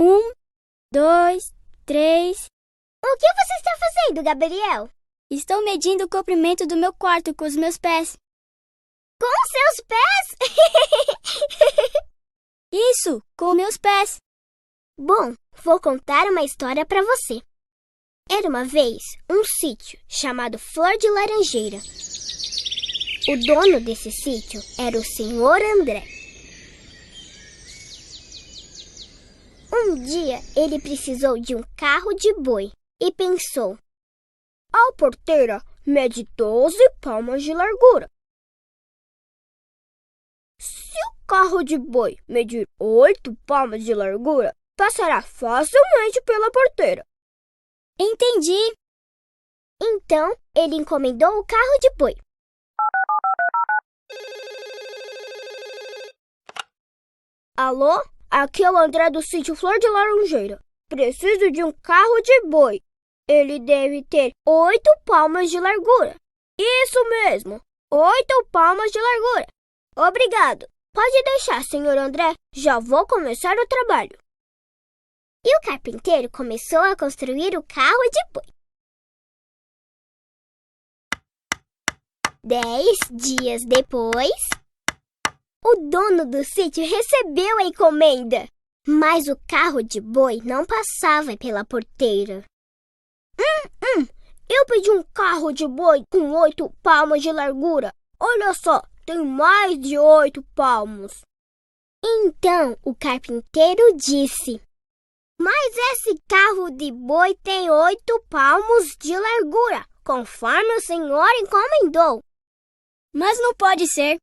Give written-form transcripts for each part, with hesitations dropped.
1, 2, 3. O que você está fazendo, Gabriel? Estou medindo o comprimento do meu quarto com os meus pés. Com seus pés? Isso, com meus pés. Bom, vou contar uma história para você. Era uma vez um sítio chamado Flor de Laranjeira. O dono desse sítio era o senhor André. Um dia ele precisou de um carro de boi e pensou: a porteira mede 12 palmos de largura. Se o carro de boi medir 8 palmos de largura, passará facilmente pela porteira. Entendi. Então, ele encomendou o carro de boi. Alô? Aqui é o André do sítio Flor de Laranjeira. Preciso de um carro de boi. Ele deve ter 8 palmos de largura. Isso mesmo, 8 palmos de largura. Obrigado. Pode deixar, senhor André. Já vou começar o trabalho. E o carpinteiro começou a construir o carro de boi. 10 dias depois, o dono do sítio recebeu a encomenda, mas o carro de boi não passava pela porteira. Eu pedi um carro de boi com 8 palmos de largura. Olha só, tem mais de 8 palmos. Então o carpinteiro disse: mas esse carro de boi tem 8 palmos de largura, conforme o senhor encomendou. Mas não pode ser.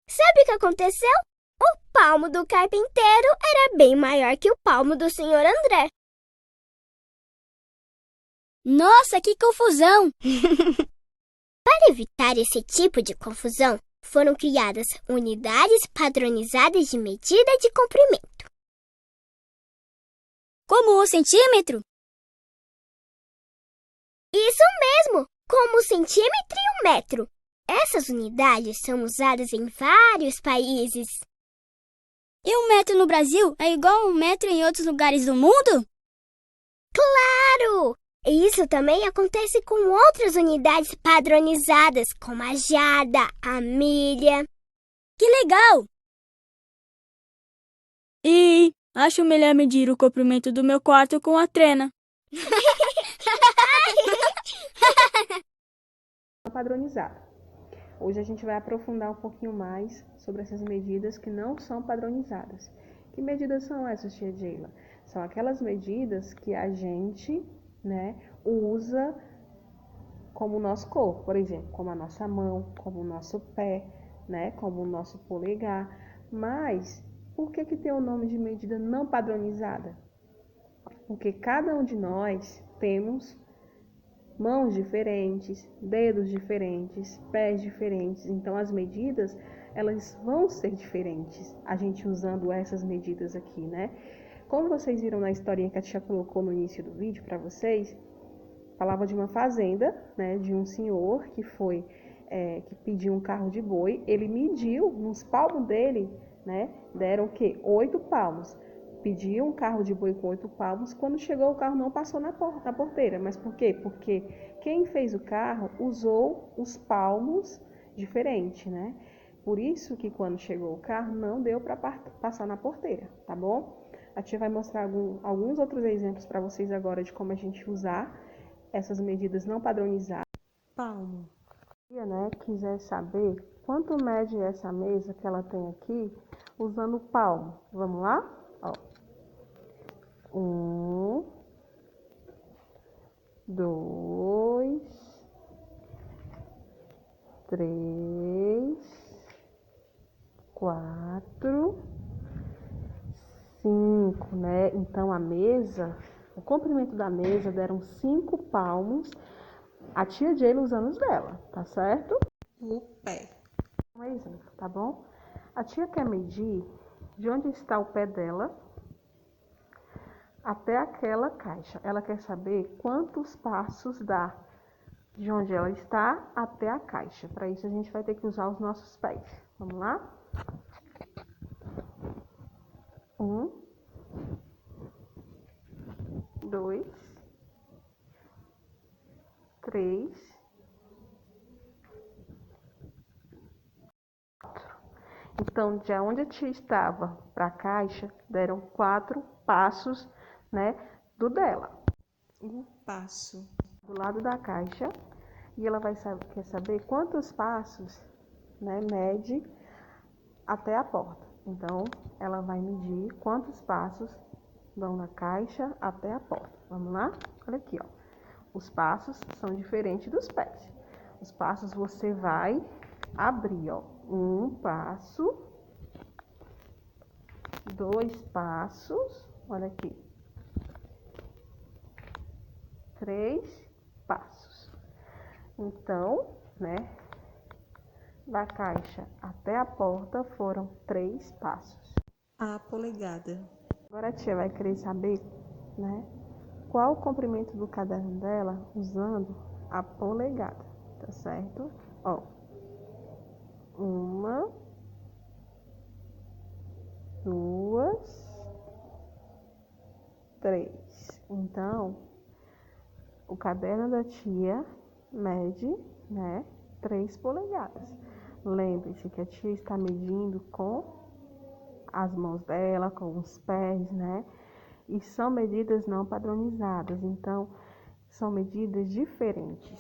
Sabe o que aconteceu? O palmo do carpinteiro era bem maior que o palmo do senhor André. Nossa, que confusão! Para evitar esse tipo de confusão, foram criadas unidades padronizadas de medida de comprimento. Como 1 centímetro? Isso mesmo, como o centímetro e o metro. Essas unidades são usadas em vários países. E 1 metro no Brasil é igual a 1 metro em outros lugares do mundo? Claro! E isso também acontece com outras unidades padronizadas, como a jarda, a milha. Que legal! E acho melhor medir o comprimento do meu quarto com a trena. Padronizada. Hoje a gente vai aprofundar um pouquinho mais sobre essas medidas que não são padronizadas. Que medidas são essas, tia Sheila? São aquelas medidas que a gente, usa como o nosso corpo, por exemplo, como a nossa mão, como o nosso pé, como o nosso polegar. Mas por que tem o nome de medida não padronizada? Porque cada um de nós temos mãos diferentes, dedos diferentes, pés diferentes. Então, as medidas, elas vão ser diferentes, a gente usando essas medidas aqui, Como vocês viram na historinha que a tia colocou no início do vídeo para vocês, falava de uma fazenda, de um senhor que que pediu um carro de boi. Ele mediu nos palmos dele, deram o quê? 8 palmos. Pediu um carro de boi com 8 palmos. Quando chegou, o carro não passou na porteira. Mas por quê? Porque quem fez o carro usou os palmos diferentes, Por isso que quando chegou o carro, não deu para passar na porteira, tá bom? A tia vai mostrar alguns outros exemplos para vocês agora de como a gente usar essas medidas não padronizadas. Palmo. Se quiser saber quanto mede essa mesa que ela tem aqui, usando o palmo. Vamos lá? Ó. 1, 2, 3, 4, 5, Então a mesa, o comprimento da mesa deram 5 palmos. A tia Sheila usando os dela, tá certo? O pé. Um exemplo, tá bom? A tia quer medir de onde está o pé dela até aquela caixa. Ela quer saber quantos passos dá de onde ela está até a caixa. Para isso, a gente vai ter que usar os nossos pés. Vamos lá? 1, 2, 3, 4. Então, de onde a tia estava para a caixa, deram 4 passos, né, do dela. Um passo do lado da caixa, e ela quer saber quantos passos, né, mede até a porta. Então, ela vai medir quantos passos vão da caixa até a porta. Vamos lá? Olha aqui, ó. Os passos são diferentes dos pés. Os passos você vai abrir, ó. 1 passo, 2 passos, olha aqui. 3 passos. Então, né, da caixa até a porta foram 3 passos. A polegada. Agora a tia vai querer saber, né, qual o comprimento do caderno dela usando a polegada, tá certo? Ó, 1, 2, 3. Então, o caderno da tia mede, né, 3 polegadas. Lembre-se que a tia está medindo com as mãos dela, com os pés, né? E são medidas não padronizadas, então são medidas diferentes.